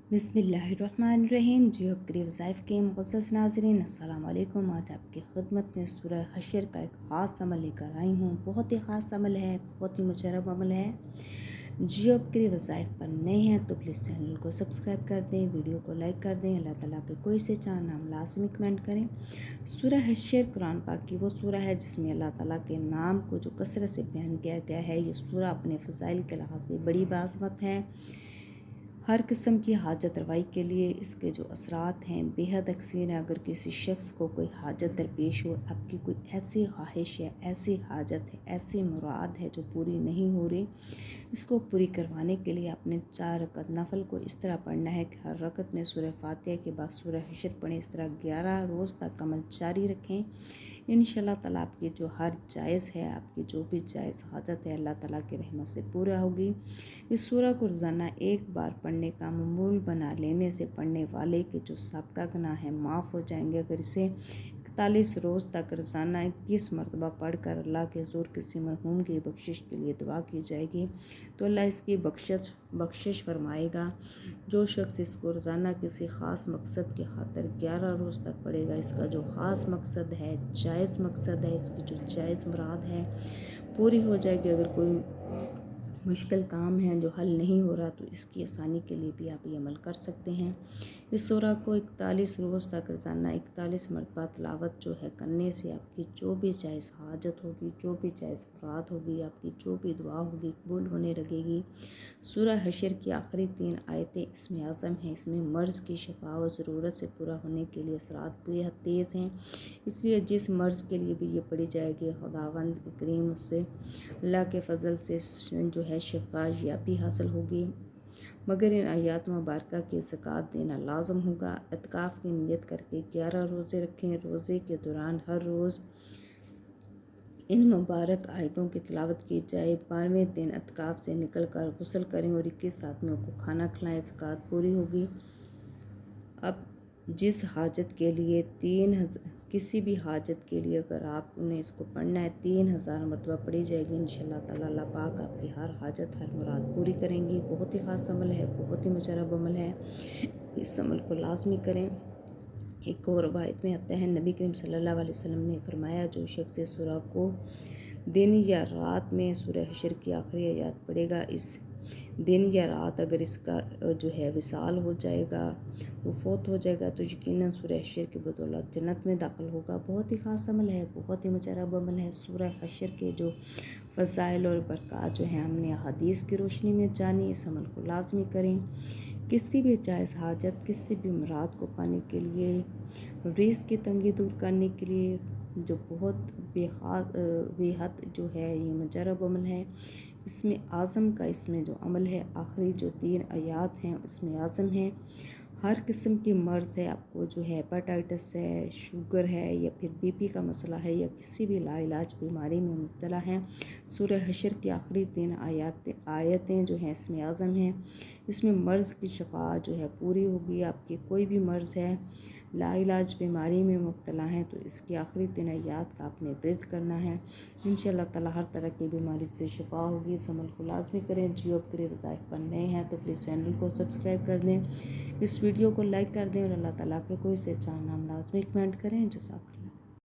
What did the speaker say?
बिस्मिल्लाहिर्रहमानिर्रहीम। जियो के वज़ाइफ के मुक़द्दस नाज़रीन, अस्सलाम वालेकुम। आज आपकी खिदमत में सूरह हशर का एक ख़ास अमल लेकर आई हूँ। बहुत ही ख़ास अमल है, बहुत ही मुजरब अमल है। जियो के वज़ाइफ पर नए हैं तो प्लीज़ चैनल को सब्सक्राइब कर दें, वीडियो को लाइक कर दें। अल्लाह ताला के कोई से चार नाम लाजमी कमेंट करें। सूरह हशर कुरान पाक की वो सूरह है जिसमें अल्लाह ताला के नाम को जो कसरत से बयान किया गया है। ये सूरह अपने फ़ज़ाइल के लिहाज से बड़ी बाज़मत है। हर किस्म की हाजत रवाई के लिए इसके जो असरात हैं बेहद अक्सर हैं। अगर किसी शख्स को कोई हाजत दरपेश हो, आपकी कोई ऐसी ख्वाहिश है, ऐसी हाजत है, ऐसी मुराद है जो पूरी नहीं हो रही, इसको पूरी करवाने के लिए आपने 4 रकत नफल को इस तरह पढ़ना है कि हर रकत में सूरह फातिहा के बाद सूरह हशर पढ़ें। इस तरह 11 रोज़ तक अमल जारी रखें। इंशाअल्लाह ताला आपकी जो हर जायज़ है, आपकी जो भी जायज़ हाजत है, अल्लाह ताला की रहमत से पूरा होगी। इस सूरह को रोज़ाना एक बार पढ़ने का मामूल बना लेने से पढ़ने वाले के जो सबका गुनाह है माफ़ हो जाएंगे। अगर इसे 41 रोज़ तक रोज़ाना 21 मरतबा पढ़कर अल्लाह के हुज़ूर किसी मरहूम की बख्शिश के लिए दुआ की जाएगी तो अल्लाह इसकी बख्शिश फरमाएगा। जो शख्स इसको रोज़ाना किसी ख़ास मकसद की खातिर 11 रोज़ तक पढ़ेगा, इसका जो ख़ास मकसद है, जायज़ मकसद है, इसकी जो जायज़ मुराद है पूरी हो जाएगी। अगर कोई मुश्किल काम है जो हल नहीं हो रहा तो इसकी आसानी के लिए भी आप ये अमल कर सकते हैं। इस सूरह को 41 रोज़ तक रोज़ाना 41 मरतबा तिलावत जो है करने से आपकी जो भी जायज़ हाजत होगी, जो भी जायज़ मुराद होगी, आपकी जो भी दुआ होगी कबूल होने लगेगी। सूरह हशर की आखिरी 3 आयतें इसमें आज़म हैं। इसमें मर्ज़ की शिफा और ज़रूरत से पूरा होने के लिए असरात बेहद तेज़ हैं। इसलिए जिस मर्ज़ के लिए भी ये पढ़ी जाएगी, खुदावंद करीम उससे अल्लाह के फ़ज़ल से जो है शिफा याबी हासिल होगी। मगर इन आयात मुबारका की ज़कात देना लाजम होगा। इत्काफ़ की नीयत करके 11 रोज़े रखें। रोज़े के दौरान हर रोज़ इन मुबारक आयतों की तिलावत की जाए। 12वें दिन इत्काफ़ से निकल कर गुस्ल करें और 21 आदमियों को खाना खिलाएं। ज़कात पूरी होगी। अब जिस हाजत के लिए किसी भी हाजत के लिए अगर आपने इसको पढ़ना है 3000 मरतबा पढ़ी जाएगी। इंशाअल्लाह ताला अल्लाह पाक आपकी हर हाजत हर मुराद पूरी करेंगी। बहुत ही ख़ास अमल है, बहुत ही मुजरब अमल है। इस अमल को लाजमी करें। एक और रवायत में आता है, नबी करीम सल्लल्लाहु अलैहि वसल्लम ने फरमाया, जो शख्स इस सूरह को दिन या रात में सूरह हशर की आखिरी आयत पढ़ेगा, इस दिन या रात अगर इसका जो है विसाल हो जाएगा, वो फौत हो जाएगा, तो यकीनन सूरह हशर की बदौलत जन्नत में दाखिल होगा। बहुत ही ख़ास अमल है, बहुत ही मुजरब अमल है। सूरह हशर के जो फ़ज़ाइल और बरक़ात जो हैं हमने हदीस की रोशनी में जानी। इस अमल को लाजमी करें। किसी भी जायज़ हाजत, किसी भी मुराद को पाने के लिए, रिज़्क़ की तंगी दूर करने के लिए, जो बहुत बेहद जो है ये मुजरब अमल है। इसमें आज़म का इसमें जो अमल है, आखिरी जो 3 आयात हैं उसमें आज़म है। हर किस्म की मर्ज़ है, आपको जो है हेपेटाइटिस है, शुगर है या फिर बीपी का मसला है या किसी भी लाइलाज बीमारी में मुब्तला है, सूरह हशर की आखिरी 3 आयतें जो हैं इसमें आज़म हैं। इसमें मर्ज़ की शफा जो है पूरी होगी। आपकी कोई भी मर्ज़ है, लाइलाज बीमारी में मुब्तला हैं, तो इसकी आखिरी 3 आयत का आपने विर्द करना है। इंशाअल्लाह ताला हर तरह की बीमारी से शिफा होगी। इस अमल को लाजमी करें। जियो के वज़ाइफ पर नए हैं तो प्लीज़ चैनल को सब्सक्राइब कर दें, इस वीडियो को लाइक कर दें और अल्लाह ताला के कोई से चार नाम लाजमी कमेंट करें। जज़ाकल्लाह।